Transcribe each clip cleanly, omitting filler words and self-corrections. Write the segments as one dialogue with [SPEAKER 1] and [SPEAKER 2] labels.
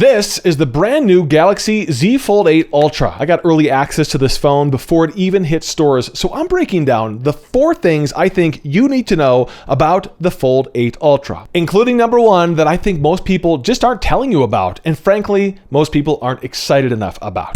[SPEAKER 1] This is the brand new Galaxy Z Fold 8 Ultra. I got early access to this phone before it even hit stores, so I'm breaking down the 4 things I think you need to know about the Fold 8 Ultra, including number 1 that I think most people just aren't telling you about, and frankly, most people aren't excited enough about.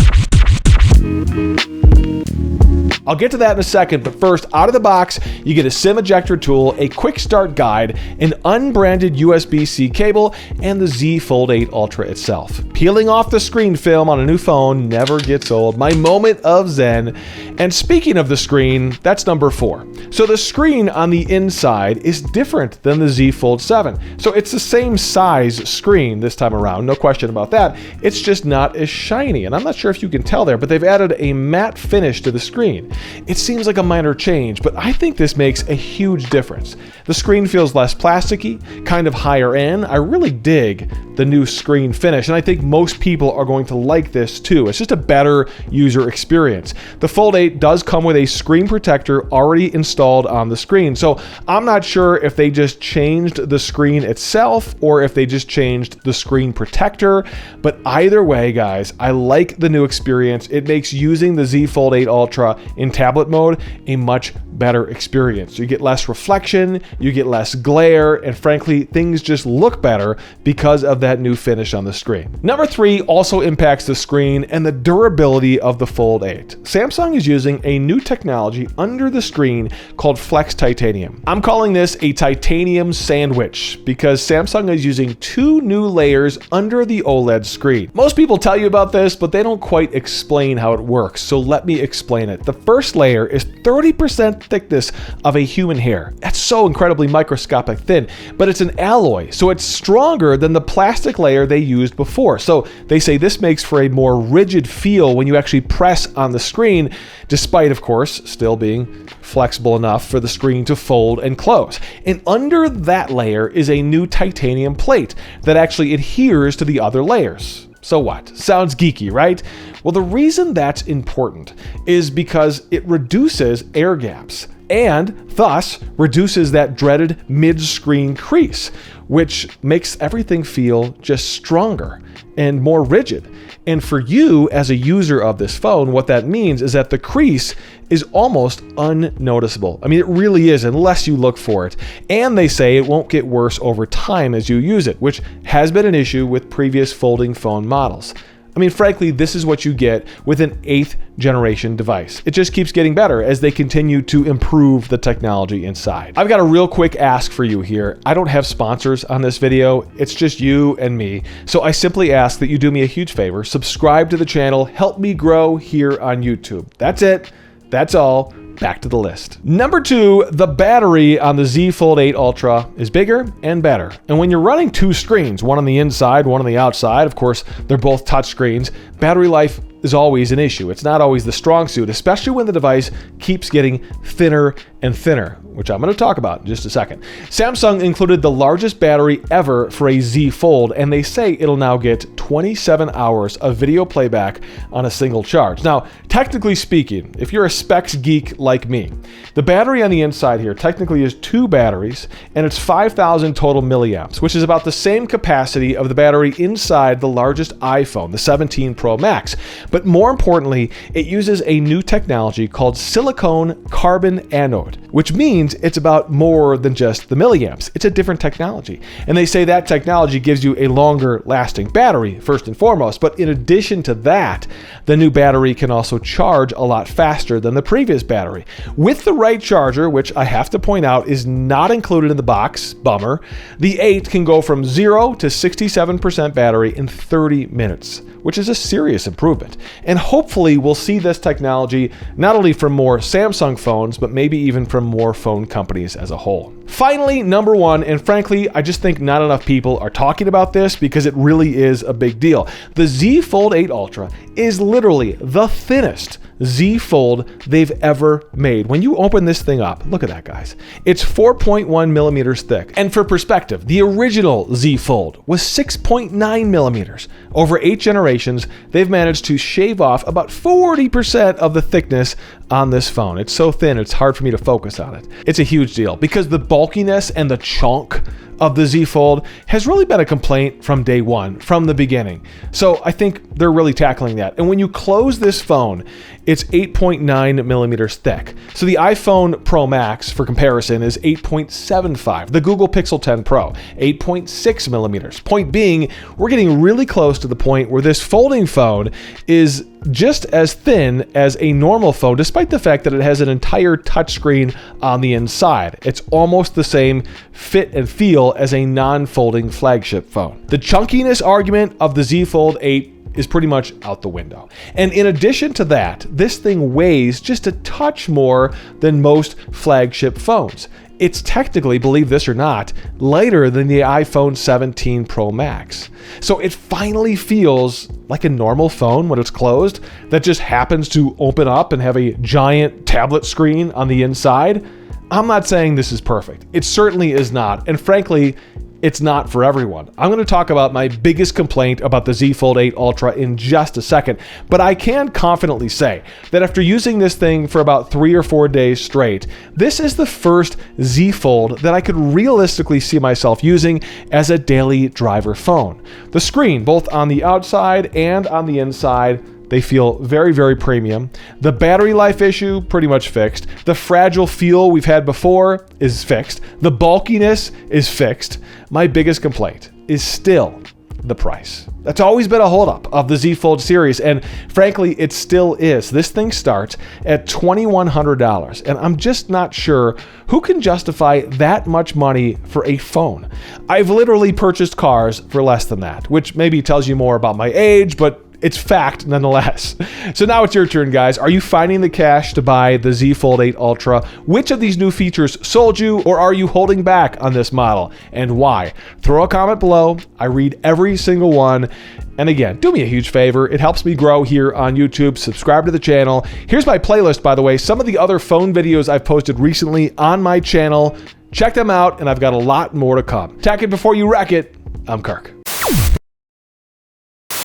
[SPEAKER 1] I'll get to that in a second, but first, out of the box, you get a SIM ejector tool, a quick start guide, an unbranded USB-C cable, and the Z Fold 8 Ultra itself. Peeling off the screen film on a new phone never gets old. My moment of zen. And speaking of the screen, that's number 4. So the screen on the inside is different than the Z Fold 7. So it's the same size screen this time around, no question about that. It's just not as shiny, and I'm not sure if you can tell there, but they've added a matte finish to the screen. It seems like a minor change, but I think this makes a huge difference. The screen feels less plasticky, kind of higher end. I really dig the new screen finish, and I think most people are going to like this too. It's just a better user experience. The Fold 8 does come with a screen protector already installed on the screen, so I'm not sure if they just changed the screen itself or if they just changed the screen protector, but either way, guys, I like the new experience. It makes using the Z Fold 8 Ultra in tablet mode a much better experience. You get less reflection, you get less glare, and frankly, things just look better because of that new finish on the screen. Number 3 also impacts the screen and the durability of the Fold 8. Samsung is using a new technology under the screen called Flex Titanium. I'm calling this a titanium sandwich because Samsung is using 2 new layers under the OLED screen. Most people tell you about this, but they don't quite explain how it works, so let me explain it. The first layer is 30% thickness of a human hair. That's so incredibly microscopic thin, but it's an alloy, so it's stronger than the plastic layer they used before. So they say this makes for a more rigid feel when you actually press on the screen, despite, of course, still being flexible enough for the screen to fold and close. And under that layer is a new titanium plate that actually adheres to the other layers. So what? Sounds geeky, right? Well, the reason that's important is because it reduces air gaps and thus reduces that dreaded mid-screen crease, which makes everything feel just stronger and more rigid. And for you as a user of this phone, what that means is that the crease is almost unnoticeable. I mean, it really is, unless you look for it. And they say it won't get worse over time as you use it, which has been an issue with previous folding phone models. I mean, frankly, this is what you get with an 8th generation device. It just keeps getting better as they continue to improve the technology inside. I've got a real quick ask for you here. I don't have sponsors on this video. It's just you and me. So I simply ask that you do me a huge favor, subscribe to the channel, help me grow here on YouTube. That's it. That's all. Back to the list. Number 2, the battery on the Z Fold 8 Ultra is bigger and better. And when you're running 2 screens, one on the inside, one on the outside, of course, they're both touch screens, battery life is always an issue. It's not always the strong suit, especially when the device keeps getting thinner and thinner, which I'm going to talk about in just a second. Samsung included the largest battery ever for a Z Fold, and they say it'll now get 27 hours of video playback on a single charge. Now, technically speaking, if you're a specs geek like me, the battery on the inside here technically is 2 batteries, and it's 5,000 total milliamps, which is about the same capacity of the battery inside the largest iPhone, the 17 Pro Max. But more importantly, it uses a new technology called silicone carbon anode, which means it's about more than just the milliamps. It's a different technology. And they say that technology gives you a longer lasting battery, first and foremost. But in addition to that, the new battery can also charge a lot faster than the previous battery. With the right charger, which I have to point out is not included in the box, bummer, the 8 can go from 0 to 67% battery in 30 minutes, which is a serious improvement. And hopefully we'll see this technology not only from more Samsung phones, but maybe even from more phone companies as a whole. Finally, number 1, and frankly, I just think not enough people are talking about this because it really is a big deal. The Z Fold 8 Ultra is literally the thinnest Z Fold they've ever made. When you open this thing up, look at that, guys. It's 4.1 millimeters thick. And for perspective, the original Z Fold was 6.9 millimeters. Over 8 generations, they've managed to shave off about 40% of the thickness on this phone. It's so thin, it's hard for me to focus on it. It's a huge deal because the bulkiness and the chunk of the Z Fold has really been a complaint from day one, from the beginning. So I think they're really tackling that. And when you close this phone, it's 8.9 millimeters thick. So the iPhone Pro Max, for comparison, is 8.75. The Google Pixel 10 Pro, 8.6 millimeters. Point being, we're getting really close to the point where this folding phone is just as thin as a normal phone, despite the fact that it has an entire touchscreen on the inside. It's almost the same fit and feel as a non-folding flagship phone. The chunkiness argument of the Z Fold 8 is pretty much out the window. And in addition to that, this thing weighs just a touch more than most flagship phones. It's technically, believe this or not, lighter than the iPhone 17 Pro Max. So it finally feels like a normal phone when it's closed that just happens to open up and have a giant tablet screen on the inside. I'm not saying this is perfect. It certainly is not. And frankly, it's not for everyone. I'm going to talk about my biggest complaint about the Z Fold 8 Ultra in just a second, but I can confidently say that after using this thing for about 3 or 4 days straight, this is the first Z Fold that I could realistically see myself using as a daily driver phone. The screen, both on the outside and on the inside, they feel very, very premium. The battery life issue, pretty much fixed. The fragile feel we've had before is fixed. The bulkiness is fixed. My biggest complaint is still the price. That's always been a holdup of the Z Fold series, and frankly, it still is. This thing starts at $2,100, and I'm just not sure who can justify that much money for a phone. I've literally purchased cars for less than that, which maybe tells you more about my age, but it's fact nonetheless. So now it's your turn, guys. Are you finding the cash to buy the Z Fold 8 Ultra? Which of these new features sold you, or are you holding back on this model, and why? Throw a comment below. I read every single one. And again, do me a huge favor. It helps me grow here on YouTube. Subscribe to the channel. Here's my playlist, by the way. Some of the other phone videos I've posted recently on my channel. Check them out, and I've got a lot more to come. Tack it before you wreck it. I'm Kirk.